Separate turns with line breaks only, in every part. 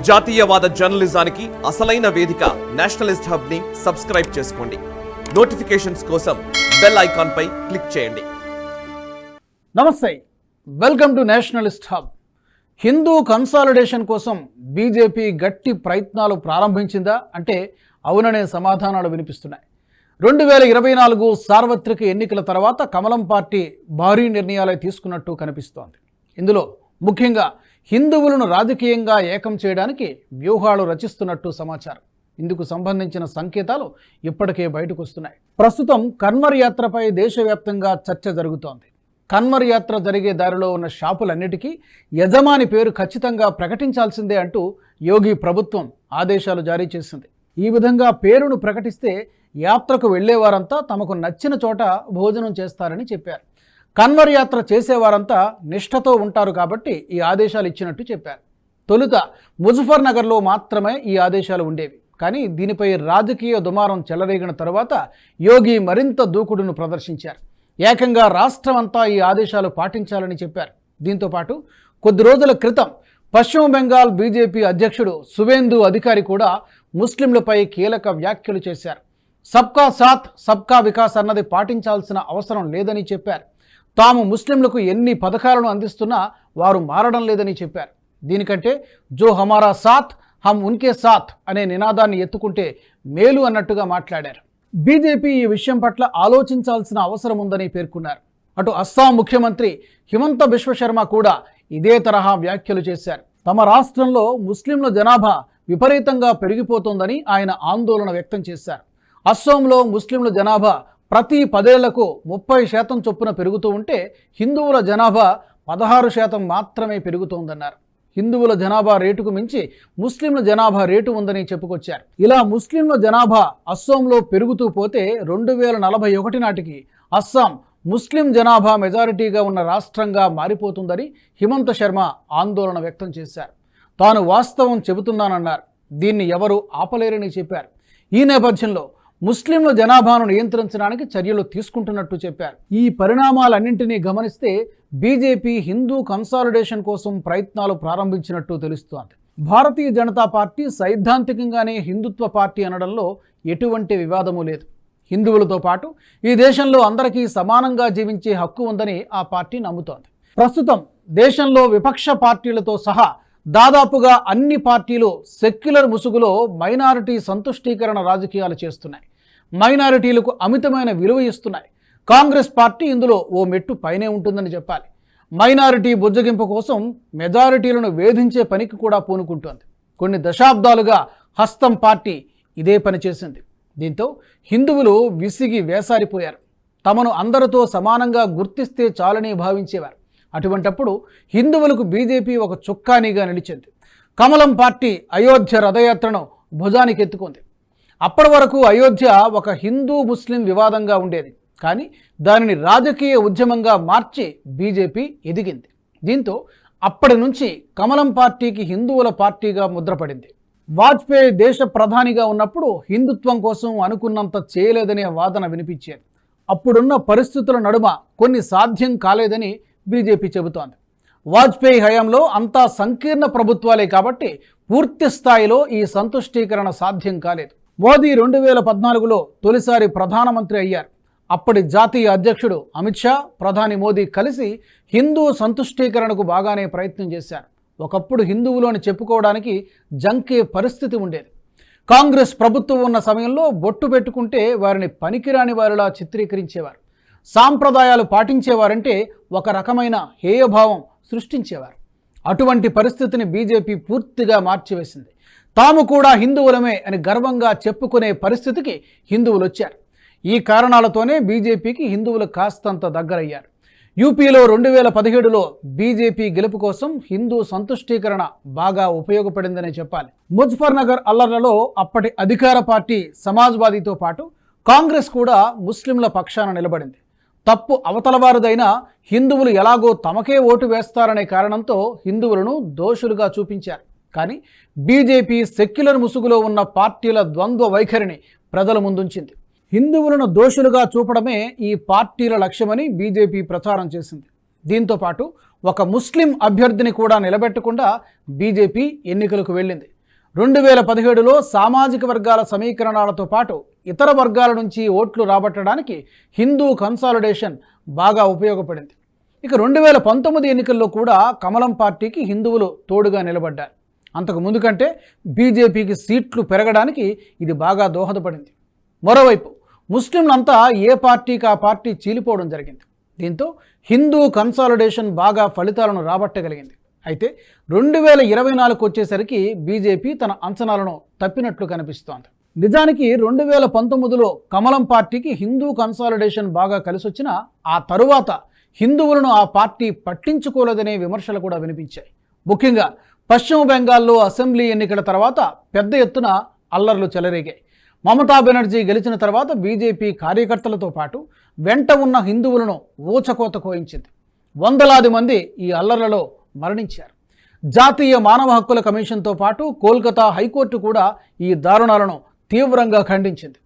జాతీయవాద జర్నలిజానికి అసలైన వేదిక నేషనలిస్ట్ హబ్ ని సబ్స్క్రైబ్ చేసుకోండి. నోటిఫికేషన్స్ కోసం బెల్ ఐకాన్ పై క్లిక్ చేయండి.
నమస్తే, welcome to Nationalist hub. Hindu consolidation కోసం బీజేపీ గట్టి ప్రయత్నాలు ప్రారంభించిందా అంటే అవుననే సమాధానాలు వినిపిస్తున్నాయి. 2024 సార్వత్రిక ఎన్నికల తర్వాత కమలం పార్టీ భారీ నిర్ణయాలు తీసుకున్నట్టు కనిపిస్తోంది. ఇందులో ముఖ్యంగా హిందువులను రాజకీయంగా ఏకం చేయడానికి వ్యూహాలు రచిస్తున్నట్టు సమాచారం. ఇందుకు సంబంధించిన సంకేతాలు ఇప్పటికే బయటకు వస్తున్నాయి. ప్రస్తుతం కన్వర్ యాత్రపై దేశవ్యాప్తంగా చర్చ జరుగుతోంది. కన్వర్ యాత్ర జరిగే దారిలో ఉన్న షాపులన్నిటికీ యజమాని పేరు ఖచ్చితంగా ప్రకటించాల్సిందే అంటూ యోగి ప్రభుత్వం ఆదేశాలు జారీ చేసింది. ఈ విధంగా పేరును ప్రకటిస్తే యాత్రకు వెళ్లేవారంతా తమకు నచ్చిన చోట భోజనం చేస్తారని చెప్పారు. కన్వర్ యాత్ర చేసేవారంతా నిష్ఠతో ఉంటారు కాబట్టి ఈ ఆదేశాలు ఇచ్చినట్టు చెప్పారు. తొలుత ముజఫర్ నగర్లో మాత్రమే ఈ ఆదేశాలు ఉండేవి. కానీ దీనిపై రాజకీయ దుమారం చెలరేగిన తర్వాత యోగి మరింత దూకుడును ప్రదర్శించారు. ఏకంగా రాష్ట్రమంతా ఈ ఆదేశాలు పాటించాలని చెప్పారు. దీంతోపాటు కొద్ది రోజుల క్రితం పశ్చిమ బెంగాల్ బీజేపీ అధ్యక్షుడు సువేందు అధికారి కూడా ముస్లింలపై కీలక వ్యాఖ్యలు చేశారు. సబ్కా సాత్ సబ్కా వికాస్ అన్నది పాటించాల్సిన అవసరం లేదని చెప్పారు. తాము ముస్లింలకు ఎన్ని పథకాలను అందిస్తున్నా వారు మారడం లేదని చెప్పారు. దీనికంటే జో హమారా సాత్ హమ్ ఉన్కే సాత్ అనే నినాదాన్ని ఎత్తుకుంటే మేలు అన్నట్టుగా మాట్లాడారు. బీజేపీ ఈ విషయం పట్ల ఆలోచించాల్సిన అవసరం ఉందని పేర్కొన్నారు. అటు అస్సాం ముఖ్యమంత్రి హిమంత బిశ్వ శర్మ కూడా ఇదే తరహా వ్యాఖ్యలు చేశారు. తమ రాష్ట్రంలో ముస్లింల జనాభా విపరీతంగా పెరిగిపోతోందని ఆయన ఆందోళన వ్యక్తం చేశారు. అస్సాంలో ముస్లింల జనాభా ప్రతి 10 ఏళ్లకు 30% చొప్పున పెరుగుతూ ఉంటే హిందువుల జనాభా 16% మాత్రమే పెరుగుతోందన్నారు. హిందువుల జనాభా రేటుకు మించి ముస్లింల జనాభా రేటు ఉందని చెప్పుకొచ్చారు. ఇలా ముస్లింల జనాభా అస్సాంలో పెరుగుతూ పోతే 2041 నాటికి అస్సాం ముస్లిం జనాభా మెజారిటీగా ఉన్న రాష్ట్రంగా మారిపోతుందని హిమంత శర్మ ఆందోళన వ్యక్తం చేశారు. తాను వాస్తవం చెబుతున్నానన్నారు. దీన్ని ఎవరూ ఆపలేరని చెప్పారు. ఈ నేపథ్యంలో ముస్లింల జనాభాను నియంత్రించడానికి చర్యలు తీసుకుంటున్నట్టు చెప్పారు. ఈ పరిణామాలన్నింటినీ గమనిస్తే బీజేపీ హిందూ కన్సాలిడేషన్ కోసం ప్రయత్నాలు ప్రారంభించినట్టు తెలుస్తోంది. భారతీయ జనతా పార్టీ సైద్ధాంతికంగానే హిందుత్వ పార్టీ అనడంలో ఎటువంటి వివాదము లేదు. హిందువులతో పాటు ఈ దేశంలో అందరికీ సమానంగా జీవించే హక్కు ఉందని ఆ పార్టీ నమ్ముతోంది. ప్రస్తుతం దేశంలో విపక్ష పార్టీలతో సహా దాదాపుగా అన్ని పార్టీలు సెక్యులర్ ముసుగులో మైనారిటీ సంతుష్టీకరణ రాజకీయాలు చేస్తున్నాయి. మైనారిటీలకు అమితమైన విలువ ఇస్తున్నాయి. కాంగ్రెస్ పార్టీ ఇందులో ఓ మెట్టు పైనే ఉంటుందని చెప్పాలి. మైనారిటీ బుజ్జగింపు కోసం మెజారిటీలను వేధించే పనికి కూడా పూనుకుంటోంది. కొన్ని దశాబ్దాలుగా హస్తం పార్టీ ఇదే పని చేసింది. దీంతో హిందువులు విసిగి వేసారిపోయారు. తమను అందరితో సమానంగా గుర్తిస్తే చాలని భావించేవారు. అటువంటప్పుడు హిందువులకు బీజేపీ ఒక చుక్కానిగా నిలిచింది. కమలం పార్టీ అయోధ్య రథయాత్రను భుజానికి ఎత్తుకుంది. అప్పటి వరకు అయోధ్య ఒక హిందూ ముస్లిం వివాదంగా ఉండేది. కానీ దానిని రాజకీయ ఉద్యమంగా మార్చి బీజేపీ ఎదిగింది. దీంతో అప్పటి నుంచి కమలం పార్టీకి హిందువుల పార్టీగా ముద్రపడింది. వాజ్పేయి దేశ ప్రధానిగా ఉన్నప్పుడు హిందుత్వం కోసం అనుకున్నంత చేయలేదనే వాదన వినిపించేది. అప్పుడున్న పరిస్థితుల నడుమ కొన్ని సాధ్యం కాలేదని బీజేపీ చెబుతోంది. వాజ్పేయి హయాంలో అంతా సంకీర్ణ ప్రభుత్వాలే కాబట్టి పూర్తి స్థాయిలో ఈ సంతుష్టీకరణ సాధ్యం కాలేదు. మోదీ 2014లో తొలిసారి ప్రధానమంత్రి అయ్యారు. అప్పటి జాతీయ అధ్యక్షుడు అమిత్ షా, ప్రధాని మోదీ కలిసి హిందూ సంతుష్టీకరణకు బాగానే ప్రయత్నం చేశారు. ఒకప్పుడు హిందువులోని చెప్పుకోవడానికి జంకే పరిస్థితి ఉండేది. కాంగ్రెస్ ప్రభుత్వం ఉన్న సమయంలో బొట్టు పెట్టుకుంటే వారిని పనికిరాని వారిలా చిత్రీకరించేవారు. సాంప్రదాయాలు పాటించేవారంటే ఒక రకమైన హేయభావం సృష్టించేవారు. అటువంటి పరిస్థితిని బీజేపీ పూర్తిగా మార్చివేసింది. తాము కూడా హిందువులమే అని గర్వంగా చెప్పుకునే పరిస్థితికి హిందువులు వచ్చారు. ఈ కారణాలతోనే బీజేపీకి హిందువులు కాస్తంత దగ్గరయ్యారు. యూపీలో 2017లో బీజేపీ గెలుపు కోసం హిందూ సంతుష్టీకరణ బాగా ఉపయోగపడిందనే చెప్పాలి. ముజఫర్ నగర్ అల్లర్లలో అప్పటి అధికార పార్టీ సమాజ్వాదీతో పాటు కాంగ్రెస్ కూడా ముస్లింల పక్షాన నిలబడింది. తప్పు అవతలవారిదైనా హిందువులు ఎలాగో తమకే ఓటు వేస్తారనే కారణంతో హిందువులను దోషులుగా చూపించారు. కానీ బీజేపీ సెక్యులర్ ముసుగులో ఉన్న పార్టీల ద్వంద్వ వైఖరిని ప్రజల ముందుంచింది. హిందువులను దోషులుగా చూపడమే ఈ పార్టీల లక్ష్యమని బీజేపీ ప్రచారం చేసింది. దీంతో పాటు ఒక ముస్లిం అభ్యర్థిని కూడా నిలబెట్టకుండా బీజేపీ ఎన్నికలకు వెళ్ళింది. 2017లో సామాజిక వర్గాల సమీకరణాలతో పాటు ఇతర వర్గాల నుంచి ఓట్లు రాబట్టడానికి హిందూ కన్సాలిడేషన్ బాగా ఉపయోగపడింది. ఇక 2019 ఎన్నికల్లో కూడా కమలం పార్టీకి హిందువులు తోడుగా నిలబడ్డారు. అంతకు ముందు కంటే బీజేపీకి సీట్లు పెరగడానికి ఇది బాగా దోహదపడింది. మరోవైపు ముస్లింలంతా ఏ పార్టీకి ఆ పార్టీ చీలిపోవడం జరిగింది. దీంతో హిందూ కన్సాలిడేషన్ బాగా ఫలితాలను రాబట్టగలిగింది. అయితే 2024 వచ్చేసరికి బీజేపీ తన అంచనాలను తప్పినట్లు కనిపిస్తోంది. నిజానికి 2019లో కమలం పార్టీకి హిందూ కన్సాలిడేషన్ బాగా కలిసొచ్చినా ఆ తరువాత హిందువులను ఆ పార్టీ పట్టించుకోలేదనే విమర్శలు కూడా వినిపించాయి. ముఖ్యంగా పశ్చిమ బెంగాల్లో అసెంబ్లీ ఎన్నికల తర్వాత పెద్ద ఎత్తున అల్లర్లు చెలరేగాయి. మమతా బెనర్జీ గెలిచిన తర్వాత బీజేపీ కార్యకర్తలతో పాటు వెంట ఉన్న హిందువులను ఊచకోత కోయించింది. వందలాది మంది ఈ అల్లర్లలో మరణించారు. జాతీయ మానవ హక్కుల కమిషన్తో పాటు కోల్కతా హైకోర్టు కూడా ఈ దారుణాలను తీవ్రంగా ఖండించింది.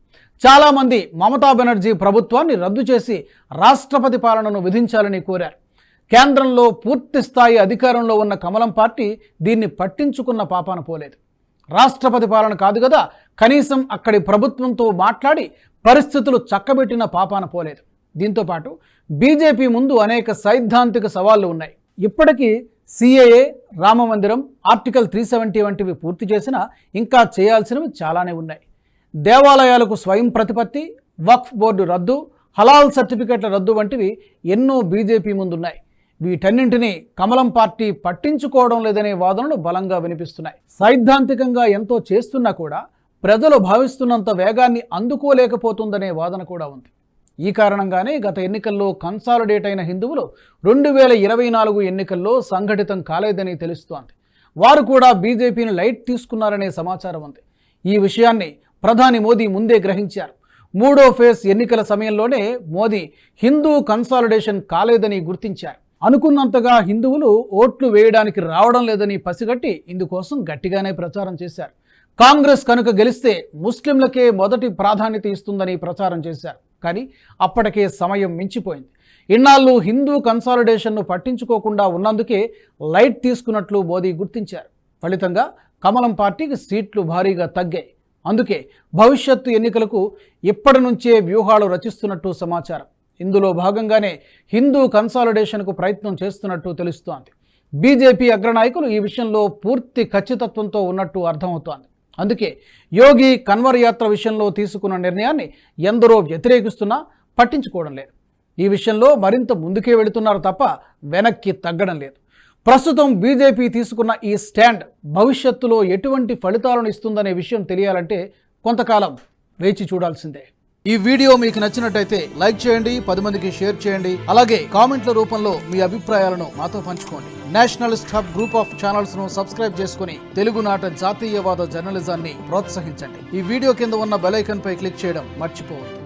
చాలామంది మమతా బెనర్జీ ప్రభుత్వాన్ని రద్దు చేసి రాష్ట్రపతి పాలనను విధించాలని కోరారు. కేంద్రంలో పూర్తి స్థాయి అధికారంలో ఉన్న కమలం పార్టీ దీన్ని పట్టించుకున్న పాపాన పోలేదు. రాష్ట్రపతి పాలన కాదు కదా, కనీసం అక్కడి ప్రభుత్వంతో మాట్లాడి పరిస్థితులు చక్కబెట్టిన పాపాన పోలేదు. దీంతోపాటు బీజేపీ ముందు అనేక సైద్ధాంతిక సవాళ్లు ఉన్నాయి. ఇప్పటికీ సిఏఏ, రామమందిరం, ఆర్టికల్ 370 వంటివి పూర్తి చేసినా ఇంకా చేయాల్సినవి చాలానే ఉన్నాయి. దేవాలయాలకు స్వయం ప్రతిపత్తి, వక్ఫ్ బోర్డు రద్దు, హలాల్ సర్టిఫికెట్ల రద్దు వంటివి ఎన్నో బీజేపీ ముందున్నాయి. వీటన్నింటినీ కమలం పార్టీ పట్టించుకోవడం లేదనే వాదనలు బలంగా వినిపిస్తున్నాయి. సైద్ధాంతికంగా ఎంతో చేస్తున్నా కూడా ప్రజలు భావిస్తున్నంత వేగాన్ని అందుకోలేకపోతుందనే వాదన కూడా ఉంది. ఈ కారణంగానే గత ఎన్నికల్లో కన్సాలిడేట్ అయిన హిందువులు 2024 ఎన్నికల్లో సంఘటితం కాలేదని తెలుస్తోంది. వారు కూడా బీజేపీని లైట్ తీసుకున్నారనే సమాచారం ఉంది. ఈ విషయాన్ని ప్రధాని మోదీ ముందే గ్రహించారు. 3వ ఫేజ్ ఎన్నికల సమయంలోనే మోదీ హిందూ కన్సాలిడేషన్ కాలేదని గుర్తించారు. అనుకున్నంతగా హిందువులు ఓట్లు వేయడానికి రావడం లేదని పసిగట్టి ఇందుకోసం గట్టిగానే ప్రచారం చేశారు. కాంగ్రెస్ కనుక గెలిస్తే ముస్లింలకే మొదటి ప్రాధాన్యత ఇస్తుందని ప్రచారం చేశారు. కానీ అప్పటికే సమయం మించిపోయింది. ఇన్నాళ్ళు హిందూ కన్సాలిడేషన్ను పట్టించుకోకుండా ఉన్నందుకే లైట్ తీసుకున్నట్లు మోదీ గుర్తించారు. ఫలితంగా కమలం పార్టీకి సీట్లు భారీగా తగ్గాయి. అందుకే భవిష్యత్తు ఎన్నికలకు ఇప్పటి నుంచే వ్యూహాలు రచిస్తున్నట్టు సమాచారం. ఇందులో భాగంగానే హిందూ కన్సాలిడేషన్కు ప్రయత్నం చేస్తున్నట్టు తెలుస్తోంది. బీజేపీ అగ్రనాయకులు ఈ విషయంలో పూర్తి ఖచ్చితత్వంతో ఉన్నట్టు అర్థమవుతోంది. అందుకే యోగి కన్వర్ యాత్ర విషయంలో తీసుకున్న నిర్ణయాన్ని ఎందరో వ్యతిరేకిస్తున్నా పట్టించుకోవడం లేదు. ఈ విషయంలో మరింత ముందుకే వెళుతున్నారు తప్ప వెనక్కి తగ్గడం లేదు. ప్రస్తుతం బీజేపీ తీసుకున్న ఈ స్టాండ్ భవిష్యత్తులో ఎటువంటి ఫలితాలను ఇస్తుందనే విషయం తెలియాలంటే కొంతకాలం వేచి చూడాల్సిందే. ఈ వీడియో మీకు నచ్చినట్టయితే లైక్ చేయండి, 10 మందికి షేర్ చేయండి. అలాగే కామెంట్ల రూపంలో మీ అభిప్రాయాలను మాతో పంచుకోండి. Nationalist hub group of channels ను సబ్స్క్రైబ్ చేసుకుని తెలుగునాట జాతీయవాద జర్నలిజాన్ని ప్రోత్సహించండి. ఈ వీడియో కింద ఉన్న బెల్ ఐకాన్ పై క్లిక్ చేయడం మర్చిపోవద్దు.